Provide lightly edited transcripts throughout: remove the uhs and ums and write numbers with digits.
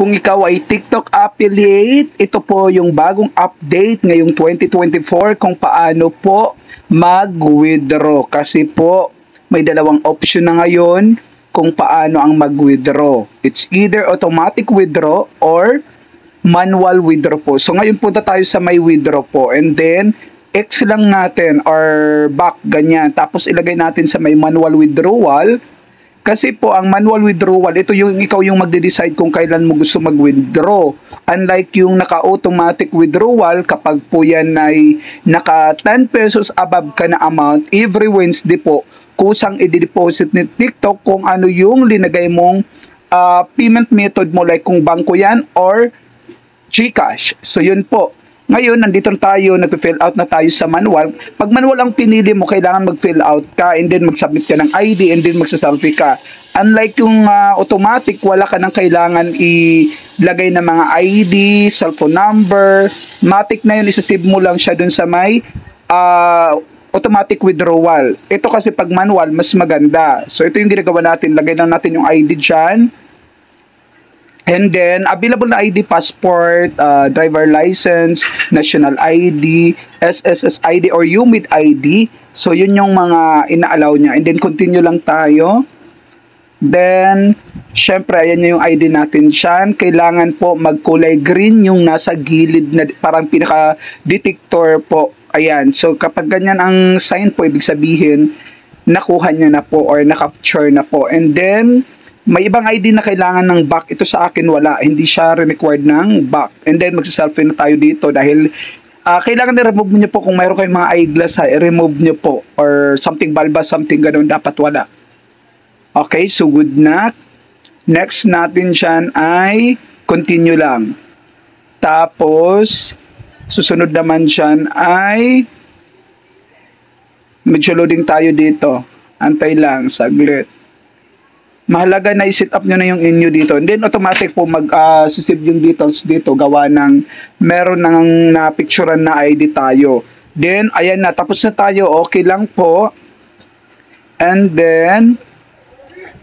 Kung ikaw ay TikTok affiliate, ito po yung bagong update ngayong 2024 kung paano po mag-withdraw. Kasi po, may dalawang option na ngayon kung paano ang mag-withdraw. It's either automatic withdraw or manual withdraw po. So ngayon punta tayo sa may withdraw po. And then, X lang natin or back, ganyan. Tapos ilagay natin sa may manual withdrawal. Kasi po, ang manual withdrawal, ito yung ikaw yung magde-decide kung kailan mo gusto mag-withdraw. Unlike yung naka-automatic withdrawal, kapag po yan ay naka 10 pesos above ka na amount, every Wednesday po, kusang i-deposit ni TikTok kung ano yung linagay mong payment method mo, like kung bangko yan or GCash. So yun po. Ngayon, nandito tayo, nag-fill out na tayo sa manual. Pag manual ang pinili mo, kailangan mag-fill out ka and then mag-submit ka ng ID and then magsaselfie ka. Unlike yung automatic, wala ka nang kailangan ilagay na mga ID, cellphone number. Matic na yun, isasave mo lang siya dun sa may automatic withdrawal. Ito kasi pag manual, mas maganda. So ito yung ginagawa natin, lagay lang natin yung ID dyan. And then, available na ID, passport, driver license, national ID, SSS ID, or UMID ID. So, yun yung mga ina-allow niya. And then, continue lang tayo. Then, syempre, ayan yung ID natin dyan. Kailangan po magkulay green yung nasa gilid na parang pinaka-detector po. Ayan. So, kapag ganyan ang sign po, ibig sabihin, nakuha niya na po or na-capture na po. And then, may ibang ID na kailangan ng back. Ito sa akin wala. Hindi siya required ng back. And then magsa-selfie na tayo dito dahil kailangan i-remove nyo po kung mayroon kayong mga eyeglass ha. I-remove nyo po. Or something balbas, something ganun. Dapat wala. Okay, so good na. Next natin dyan ay continue lang. Tapos, susunod naman dyan ay medyo loading tayo dito. Antay lang, saglit. Mahalaga na i-set up nyo na yung inyo dito. And then automatic po mag-save yung details dito. Gawa ng meron nang na-picturean na ID tayo. Then, ayan na. Tapos na tayo. Okay lang po. And then,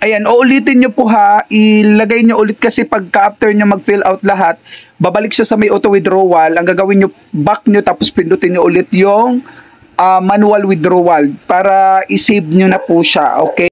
ayan. Uulitin nyo po ha. Ilagay nyo ulit kasi pagka after nyo mag-fill out lahat, babalik siya sa may auto-withdrawal. Ang gagawin nyo, back nyo tapos pindutin nyo ulit yung manual withdrawal para i-save nyo na po siya. Okay?